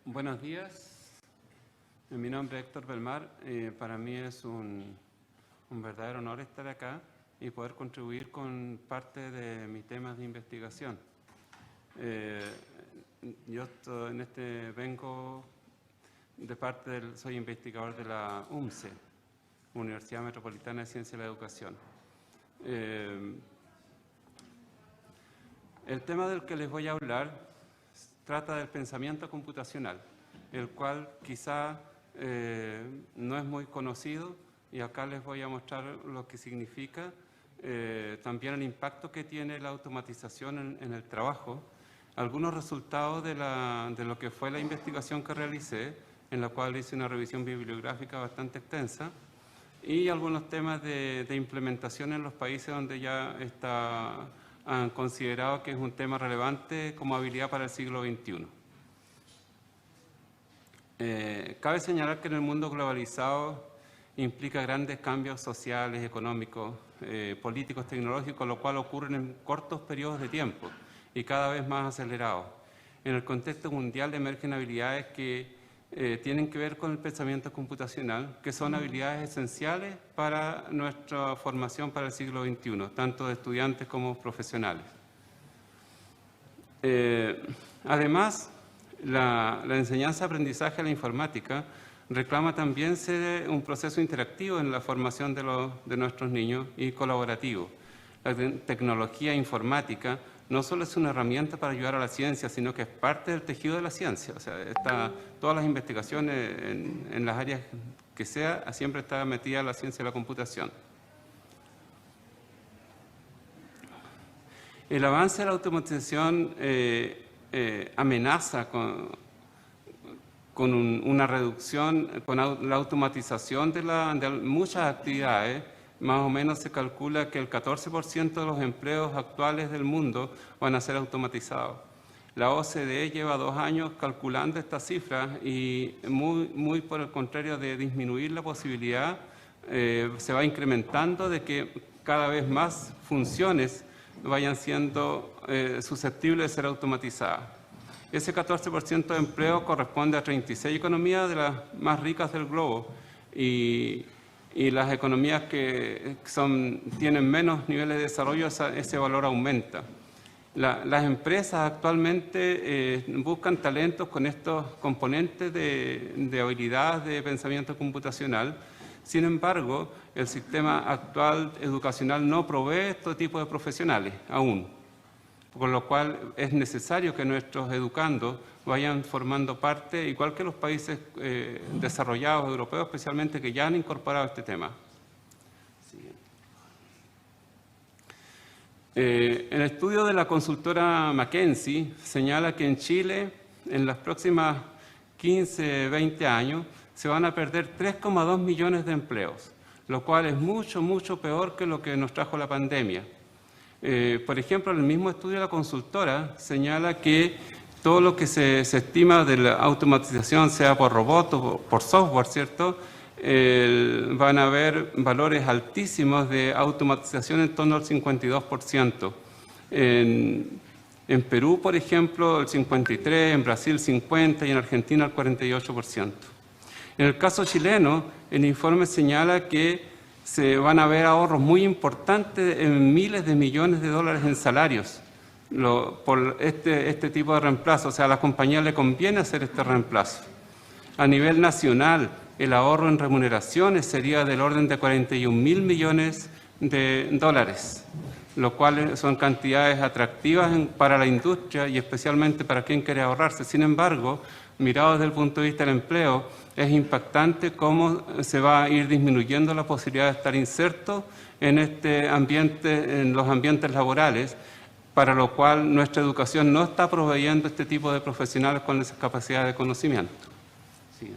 Buenos días, mi nombre es Héctor Belmar. Para mí es un verdadero honor estar acá y poder contribuir con parte de mis temas de investigación. Yo vengo de parte soy investigador de la UMCE, Universidad Metropolitana de Ciencia de la Educación. El tema del que les voy a hablar trata del pensamiento computacional, el cual quizá no es muy conocido, y acá les voy a mostrar lo que significa, también el impacto que tiene la automatización en el trabajo, algunos resultados de lo que fue la investigación que realicé, en la cual hice una revisión bibliográfica bastante extensa, y algunos temas de implementación en los países donde ya han considerado que es un tema relevante como habilidad para el siglo XXI. Cabe señalar que en el mundo globalizado implica grandes cambios sociales, económicos, políticos, tecnológicos, lo cual ocurren en cortos periodos de tiempo y cada vez más acelerados. En el contexto mundial emergen habilidades que tienen que ver con el pensamiento computacional, que son habilidades esenciales para nuestra formación para el siglo XXI, tanto de estudiantes como profesionales. Además, la enseñanza-aprendizaje de la informática reclama también ser un proceso interactivo en la formación de nuestros niños y colaborativo. La tecnología informática no solo es una herramienta para ayudar a la ciencia, sino que es parte del tejido de la ciencia. O sea, todas las investigaciones en las áreas que sea, siempre está metida la ciencia de la computación. El avance de la automatización amenaza con una reducción, con la automatización de muchas actividades. Más o menos se calcula que el 14% de los empleos actuales del mundo van a ser automatizados. La OCDE lleva 2 años calculando estas cifras y muy por el contrario de disminuir la posibilidad, se va incrementando de que cada vez más funciones vayan siendo susceptibles de ser automatizadas. Ese 14% de empleo corresponde a 36 economías de las más ricas del globo y las economías que tienen menos niveles de desarrollo, ese valor aumenta. Las empresas actualmente buscan talentos con estos componentes de habilidades de pensamiento computacional. Sin embargo, el sistema actual educacional no provee este tipo de profesionales aún, con lo cual es necesario que nuestros educandos vayan formando parte, igual que los países desarrollados europeos, especialmente, que ya han incorporado este tema. El estudio de la consultora McKinsey señala que en Chile, en las próximas 15, 20 años, se van a perder 3,2 millones de empleos, lo cual es mucho, mucho peor que lo que nos trajo la pandemia. Por ejemplo, el mismo estudio de la consultora señala que todo lo que se estima de la automatización, sea por robot o por software, ¿cierto?, van a haber valores altísimos de automatización en torno al 52%. En Perú, por ejemplo, el 53%, en Brasil 50% y en Argentina el 48%. En el caso chileno, el informe señala que se van a ver ahorros muy importantes en miles de millones de dólares en salarios por este tipo de reemplazo. O sea, a la compañía le conviene hacer este reemplazo. A nivel nacional, el ahorro en remuneraciones sería del orden de 41.000 millones de dólares, lo cual son cantidades atractivas para la industria y especialmente para quien quiere ahorrarse. Sin embargo, mirado desde el punto de vista del empleo, es impactante cómo se va a ir disminuyendo la posibilidad de estar inserto en este ambiente, en los ambientes laborales, para lo cual nuestra educación no está proveyendo este tipo de profesionales con esas capacidades de conocimiento. Sí.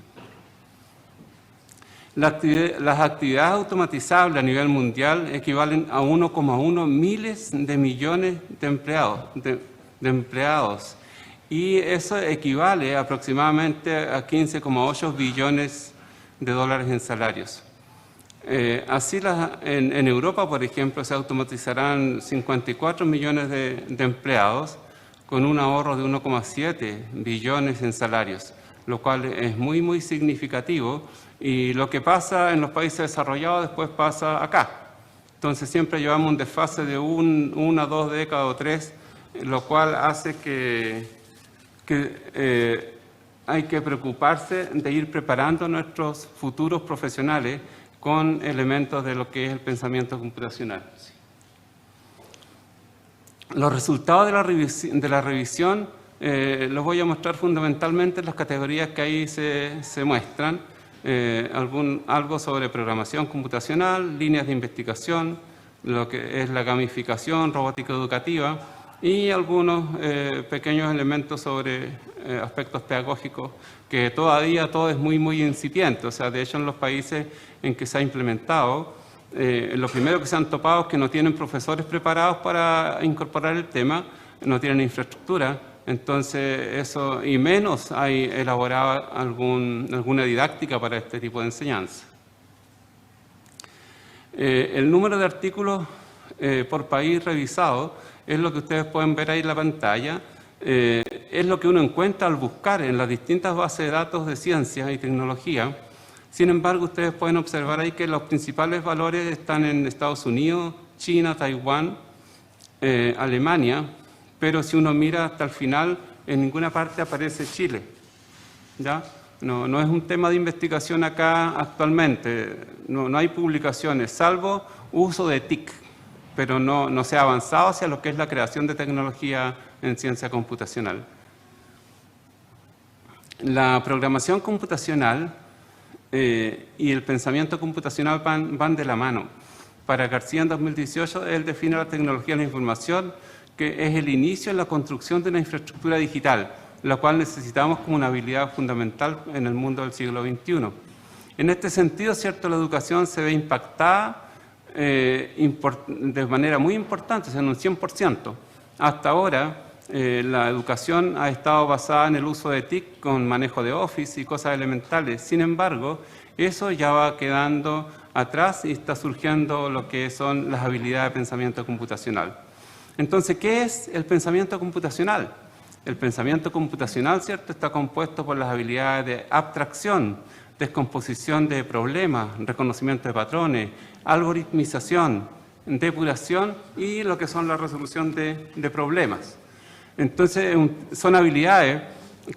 Las actividades automatizables a nivel mundial equivalen a 1,1 miles de millones de empleados. Y eso equivale aproximadamente a 15,8 billones de dólares en salarios. Así en Europa, por ejemplo, se automatizarán 54 millones de empleados, con un ahorro de 1,7 billones en salarios, lo cual es muy, muy significativo. Y lo que pasa en los países desarrollados después pasa acá. Entonces siempre llevamos un desfase de una, 2 décadas o 3, lo cual hace que hay que preocuparse de ir preparando a nuestros futuros profesionales con elementos de lo que es el pensamiento computacional. Los resultados de la revisión los voy a mostrar fundamentalmente en las categorías que ahí se muestran. Algo sobre programación computacional, líneas de investigación, lo que es la gamificación, robótica educativa y algunos pequeños elementos sobre aspectos pedagógicos que todavía todo es muy, muy incipiente. O sea, de hecho en los países en que se ha implementado, lo primero que se han topado es que no tienen profesores preparados para incorporar el tema, no tienen infraestructura. Entonces, eso, y menos hay elaborado alguna didáctica para este tipo de enseñanza. El número de artículos por país revisado es lo que ustedes pueden ver ahí en la pantalla. Es lo que uno encuentra al buscar en las distintas bases de datos de ciencia y tecnología. Sin embargo, ustedes pueden observar ahí que los principales valores están en Estados Unidos, China, Taiwán, Alemania, pero si uno mira hasta el final, en ninguna parte aparece Chile. ¿Ya? No es un tema de investigación acá actualmente, no hay publicaciones, salvo uso de TIC, pero no se ha avanzado hacia lo que es la creación de tecnología en ciencia computacional. La programación computacional y el pensamiento computacional van de la mano. Para García en 2018, él define la tecnología de la información, que es el inicio en la construcción de una infraestructura digital, la cual necesitamos como una habilidad fundamental en el mundo del siglo XXI. En este sentido, ¿cierto?, la educación se ve impactada de manera muy importante, o sea, en un 100%. Hasta ahora, la educación ha estado basada en el uso de TIC con manejo de Office y cosas elementales. Sin embargo, eso ya va quedando atrás y está surgiendo lo que son las habilidades de pensamiento computacional. Entonces, ¿qué es el pensamiento computacional? El pensamiento computacional, ¿cierto?, está compuesto por las habilidades de abstracción, descomposición de problemas, reconocimiento de patrones, algoritmización, depuración y lo que son la resolución de problemas. Entonces, son habilidades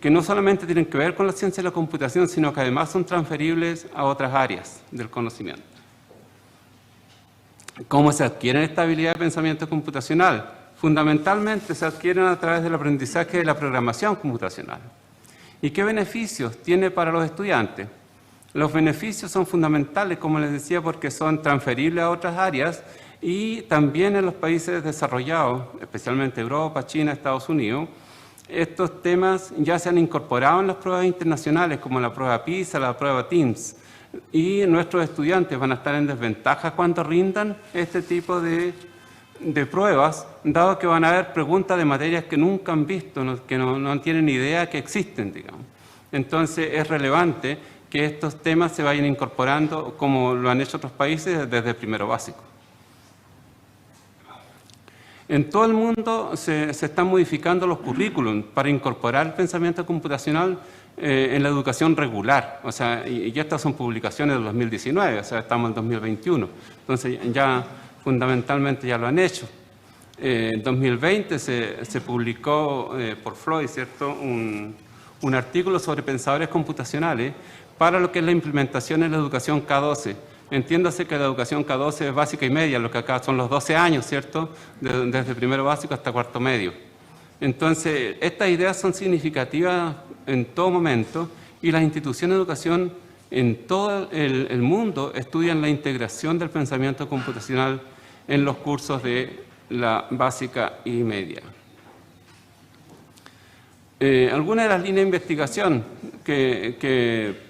que no solamente tienen que ver con la ciencia de la computación, sino que además son transferibles a otras áreas del conocimiento. ¿Cómo se adquieren esta habilidad de pensamiento computacional? Fundamentalmente se adquieren a través del aprendizaje de la programación computacional. ¿Y qué beneficios tiene para los estudiantes? Los beneficios son fundamentales, como les decía, porque son transferibles a otras áreas y también en los países desarrollados, especialmente Europa, China, Estados Unidos, estos temas ya se han incorporado en las pruebas internacionales, como la prueba PISA, la prueba TIMSS, y nuestros estudiantes van a estar en desventaja cuando rindan este tipo de pruebas, dado que van a haber preguntas de materias que nunca han visto, que no tienen idea que existen, digamos. Entonces es relevante que estos temas se vayan incorporando, como lo han hecho otros países, desde primero básico. En todo el mundo se están modificando los currículums para incorporar el pensamiento computacional en la educación regular. O sea, y estas son publicaciones del 2019, o sea, estamos en 2021. Entonces ya fundamentalmente ya lo han hecho. En 2020 se publicó por Floyd, ¿cierto?, un artículo sobre pensadores computacionales para lo que es la implementación en la educación K12. Entiéndase que la educación K12 es básica y media, lo que acá son los 12 años, ¿cierto?, desde primero básico hasta cuarto medio. Entonces, estas ideas son significativas en todo momento y las instituciones de educación en todo el mundo estudian la integración del pensamiento computacional en los cursos de la básica y media. Algunas de las líneas de investigación que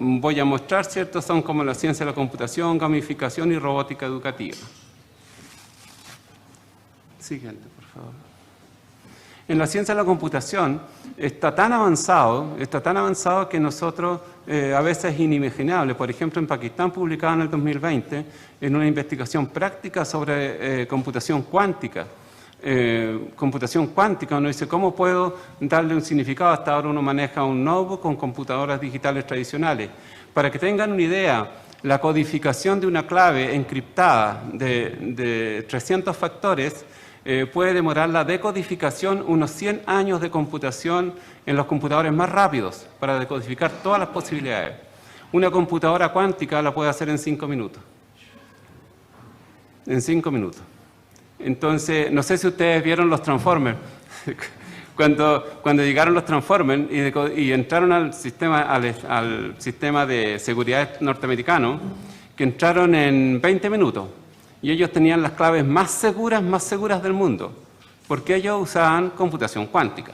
voy a mostrar, ¿cierto?, son como la ciencia de la computación, gamificación y robótica educativa. Siguiente, por favor. En la ciencia de la computación está tan avanzado que nosotros a veces es inimaginable. Por ejemplo, en Pakistán publicado en el 2020 en una investigación práctica sobre computación cuántica. computación cuántica, uno dice, ¿cómo puedo darle un significado? Hasta ahora uno maneja un notebook con computadoras digitales tradicionales. Para que tengan una idea, la codificación de una clave encriptada de 300 factores puede demorar la decodificación unos 100 años de computación en los computadores más rápidos para decodificar todas las posibilidades. Una computadora cuántica la puede hacer en 5 minutos. En 5 minutos. Entonces, no sé si ustedes vieron los Transformers. Cuando llegaron los Transformers y entraron al sistema de seguridad norteamericano, que entraron en 20 minutos. Y ellos tenían las claves más seguras del mundo, porque ellos usaban computación cuántica.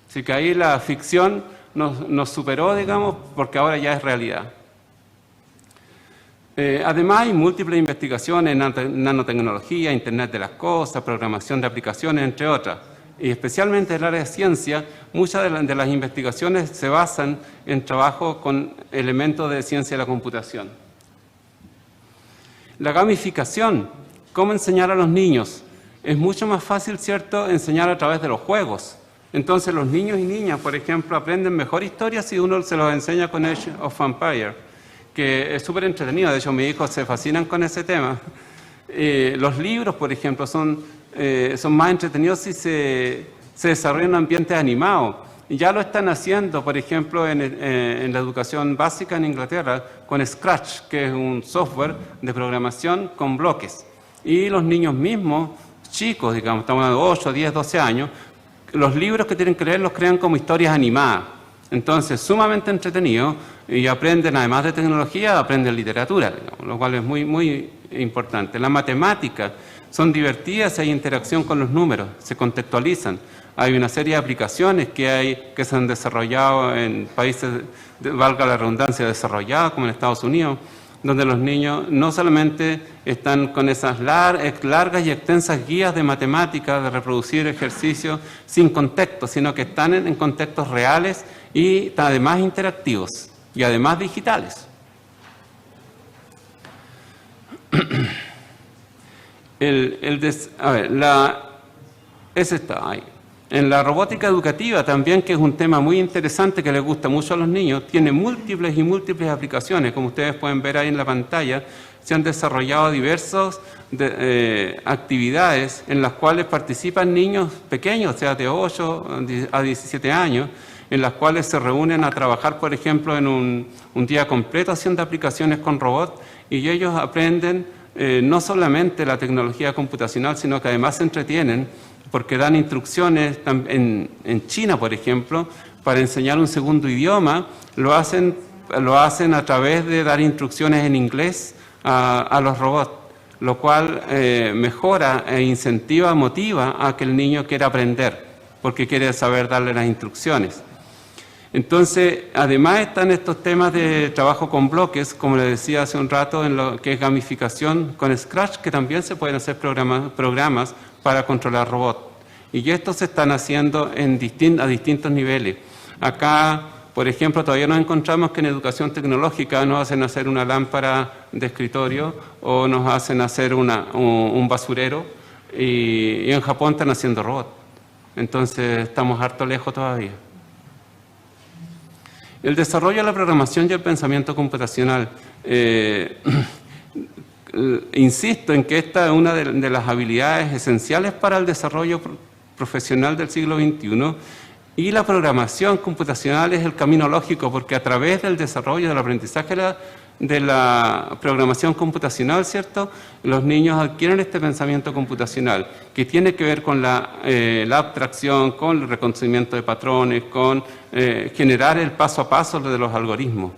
Así que ahí la ficción nos superó, digamos, porque ahora ya es realidad. Además, hay múltiples investigaciones en nanotecnología, Internet de las cosas, programación de aplicaciones, entre otras. Y especialmente en el área de ciencia, muchas de las investigaciones se basan en trabajo con elementos de ciencia de la computación. La gamificación, ¿cómo enseñar a los niños? Es mucho más fácil, ¿cierto?, enseñar a través de los juegos. Entonces los niños y niñas, por ejemplo, aprenden mejor historia si uno se los enseña con Age of Empires, que es súper entretenido. De hecho, mis hijos se fascinan con ese tema. Los libros, por ejemplo, son más entretenidos si se desarrollan en ambientes animados. Y ya lo están haciendo, por ejemplo, en la educación básica en Inglaterra, con Scratch, que es un software de programación con bloques. Y los niños mismos, chicos, digamos, estamos hablando de 8, 10, 12 años, los libros que tienen que leer los crean como historias animadas. Entonces, sumamente entretenido, y aprenden, además de tecnología, aprenden literatura, digamos, lo cual es muy, muy importante. Las matemáticas son divertidas, hay interacción con los números, se contextualizan. Hay una serie de aplicaciones que se han desarrollado en países, valga la redundancia, desarrollados, como en Estados Unidos, donde los niños no solamente están con esas largas y extensas guías de matemáticas, de reproducir ejercicios sin contexto, sino que están en contextos reales y además interactivos y además digitales. Ese está ahí. En la robótica educativa también, que es un tema muy interesante que les gusta mucho a los niños, tiene múltiples y múltiples aplicaciones. Como ustedes pueden ver ahí en la pantalla, se han desarrollado diversas actividades en las cuales participan niños pequeños, o sea, de 8 a 17 años, en las cuales se reúnen a trabajar, por ejemplo, en un día completo haciendo aplicaciones con robots, y ellos aprenden no solamente la tecnología computacional, sino que además se entretienen porque dan instrucciones en China, por ejemplo, para enseñar un segundo idioma. Lo hacen a través de dar instrucciones en inglés a los robots, lo cual mejora e incentiva, motiva a que el niño quiera aprender, porque quiere saber darle las instrucciones. Entonces, además están estos temas de trabajo con bloques, como les decía hace un rato, en lo que es gamificación con Scratch, que también se pueden hacer programas para controlar robots. Y estos se están haciendo a distintos niveles. Acá, por ejemplo, todavía nos encontramos que en educación tecnológica nos hacen hacer una lámpara de escritorio o nos hacen hacer un basurero, y en Japón están haciendo robots. Entonces, estamos harto lejos todavía. El desarrollo de la programación y el pensamiento computacional. Insisto en que esta es una de las habilidades esenciales para el desarrollo profesional del siglo XXI, y la programación computacional es el camino lógico, porque a través del desarrollo del aprendizaje de la programación computacional, ¿cierto?, los niños adquieren este pensamiento computacional, que tiene que ver con la abstracción, con el reconocimiento de patrones, con generar el paso a paso de los algoritmos.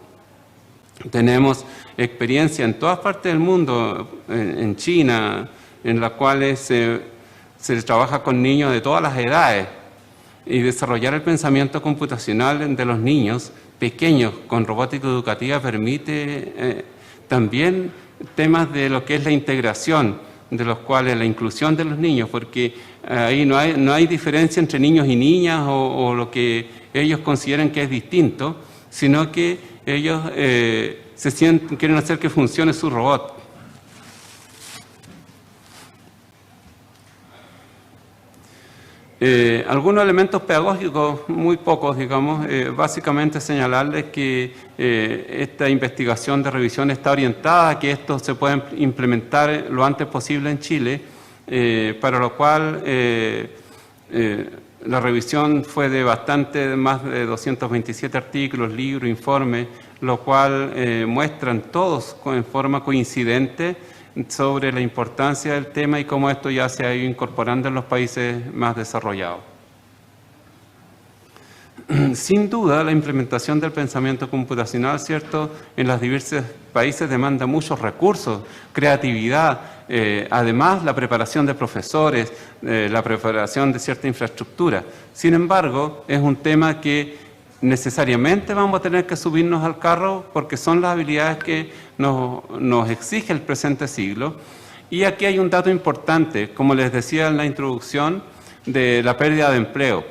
Tenemos experiencia en todas partes del mundo, en China, en las cuales se trabaja con niños de todas las edades, y desarrollar el pensamiento computacional de los niños pequeños con robótica educativa permite también temas de lo que es la integración, de los cuales la inclusión de los niños, porque ahí no hay diferencia entre niños y niñas o lo que ellos consideren que es distinto, sino que ellos quieren hacer que funcione su robot. Algunos elementos pedagógicos, muy pocos, digamos, básicamente señalarles que esta investigación de revisión está orientada a que esto se pueda implementar lo antes posible en Chile, para lo cual la revisión fue de más de 227 artículos, libros, informes, lo cual muestran todos en forma coincidente sobre la importancia del tema y cómo esto ya se ha ido incorporando en los países más desarrollados. Sin duda, la implementación del pensamiento computacional, ¿cierto?, en los diversos países demanda muchos recursos, creatividad, además la preparación de profesores, la preparación de cierta infraestructura. Sin embargo, es un tema que necesariamente vamos a tener que subirnos al carro porque son las habilidades que nos exige el presente siglo. Y aquí hay un dato importante, como les decía en la introducción, de la pérdida de empleo.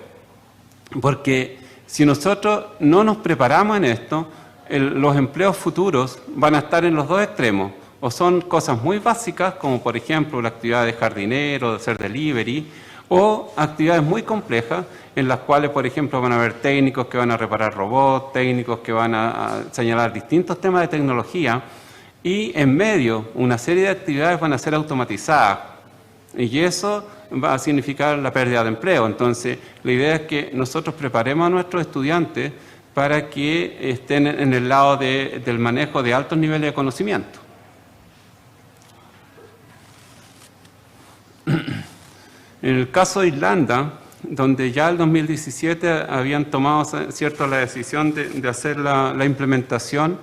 Porque si nosotros no nos preparamos en esto, los empleos futuros van a estar en los dos extremos. O son cosas muy básicas, como por ejemplo la actividad de jardinero, de hacer delivery, o actividades muy complejas en las cuales, por ejemplo, van a haber técnicos que van a reparar robots, técnicos que van a señalar distintos temas de tecnología, y en medio una serie de actividades van a ser automatizadas, y eso va a significar la pérdida de empleo. Entonces, la idea es que nosotros preparemos a nuestros estudiantes para que estén en el lado del manejo de altos niveles de conocimiento. En el caso de Irlanda, donde ya en 2017 habían tomado, ¿cierto?, la decisión de hacer la implementación,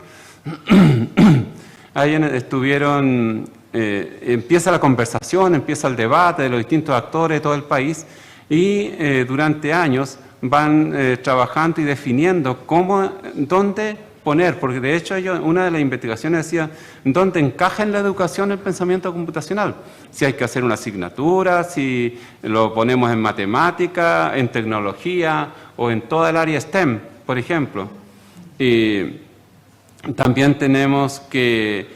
ahí estuvieron, empieza la conversación, empieza el debate de los distintos actores de todo el país y durante años van trabajando y definiendo dónde poner, porque de hecho una de las investigaciones decía dónde encaja en la educación el pensamiento computacional, si hay que hacer una asignatura, si lo ponemos en matemática, en tecnología o en toda el área STEM, por ejemplo. También tenemos que,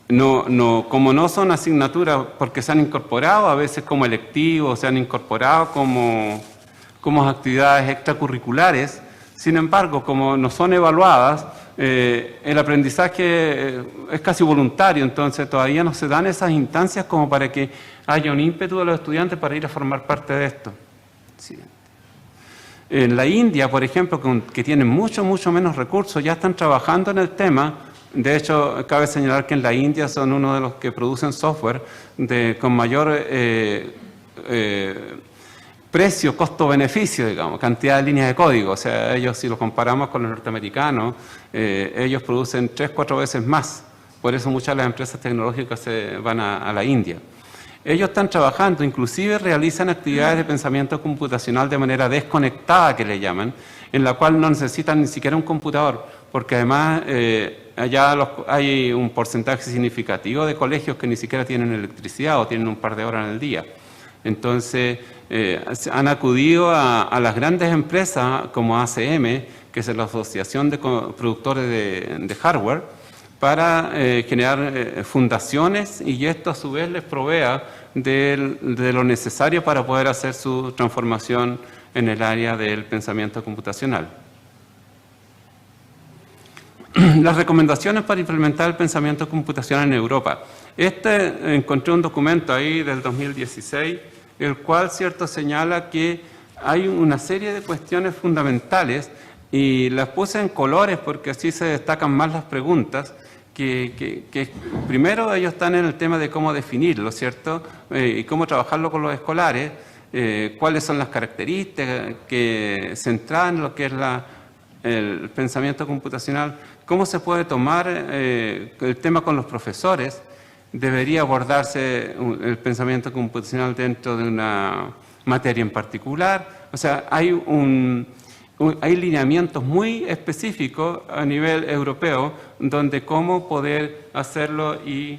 como no son asignaturas porque se han incorporado a veces como electivos, se han incorporado como actividades extracurriculares, sin embargo, como no son evaluadas, el aprendizaje es casi voluntario, entonces todavía no se dan esas instancias como para que haya un ímpetu de los estudiantes para ir a formar parte de esto. Sí. En la India, por ejemplo, que tienen mucho menos recursos, ya están trabajando en el tema. De hecho, cabe señalar que en la India son uno de los que producen software con mayor precio, costo-beneficio, digamos, cantidad de líneas de código. O sea, ellos, si lo comparamos con los norteamericanos, ellos producen 3-4 veces más. Por eso muchas de las empresas tecnológicas se van a la India. Ellos están trabajando, inclusive realizan actividades de pensamiento computacional de manera desconectada, que le llaman, en la cual no necesitan ni siquiera un computador, porque además allá hay un porcentaje significativo de colegios que ni siquiera tienen electricidad o tienen un par de horas en el día. Entonces, han acudido a las grandes empresas como ACM, que es la Asociación de Productores de Hardware, para generar fundaciones, y esto a su vez les provea de lo necesario para poder hacer su transformación en el área del pensamiento computacional. Las recomendaciones para implementar el pensamiento computacional en Europa. Encontré un documento ahí del 2016, el cual, ¿cierto?, señala que hay una serie de cuestiones fundamentales, y las puse en colores porque así se destacan más las preguntas, que primero ellos están en el tema de cómo definirlo, ¿cierto?, y cómo trabajarlo con los escolares, cuáles son las características centradas en lo que es el pensamiento computacional, cómo se puede tomar el tema con los profesores. Debería abordarse el pensamiento computacional dentro de una materia en particular. O sea, hay lineamientos muy específicos a nivel europeo donde cómo poder hacerlo y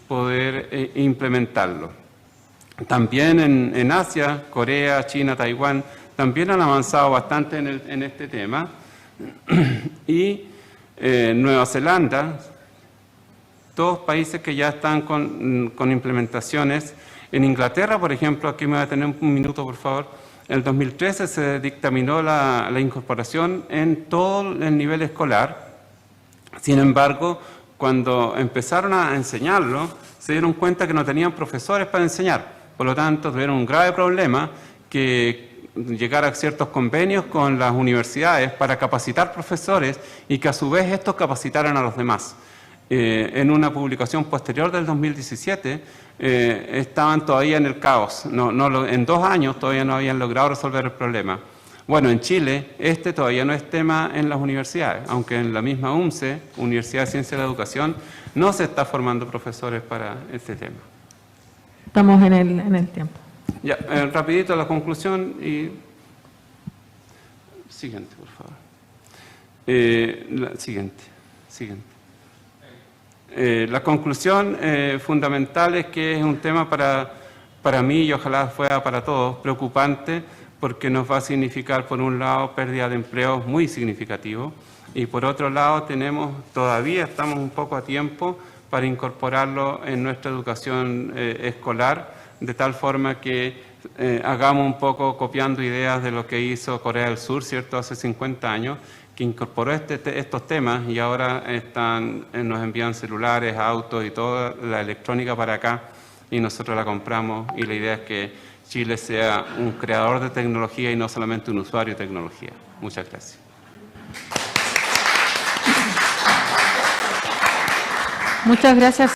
poder implementarlo. También en Asia, Corea, China, Taiwán, también han avanzado bastante en este tema. Y Nueva Zelanda, todos países que ya están con implementaciones. En Inglaterra, por ejemplo, aquí me voy a tener un minuto, por favor. En el 2013 se dictaminó la incorporación en todo el nivel escolar. Sin embargo, cuando empezaron a enseñarlo, se dieron cuenta que no tenían profesores para enseñar. Por lo tanto, tuvieron un grave problema que llegar a ciertos convenios con las universidades para capacitar profesores y que a su vez estos capacitaran a los demás. En una publicación posterior del 2017, estaban todavía en el caos. En 2 años todavía no habían logrado resolver el problema. Bueno, en Chile todavía no es tema en las universidades, aunque en la misma UNCE, Universidad de Ciencia de la Educación, no se está formando profesores para este tema. Estamos en el tiempo. Ya, rapidito la conclusión y... Siguiente, por favor. Siguiente. La conclusión fundamental es que es un tema para mí y ojalá fuera para todos preocupante, porque nos va a significar, por un lado, pérdida de empleos muy significativo y por otro lado todavía estamos un poco a tiempo para incorporarlo en nuestra educación escolar, de tal forma que hagamos un poco copiando ideas de lo que hizo Corea del Sur, ¿cierto?, hace 50 años, que incorporó estos temas y ahora nos envían celulares, autos y toda la electrónica para acá y nosotros la compramos y la idea es que Chile sea un creador de tecnología y no solamente un usuario de tecnología. Muchas gracias. Muchas gracias.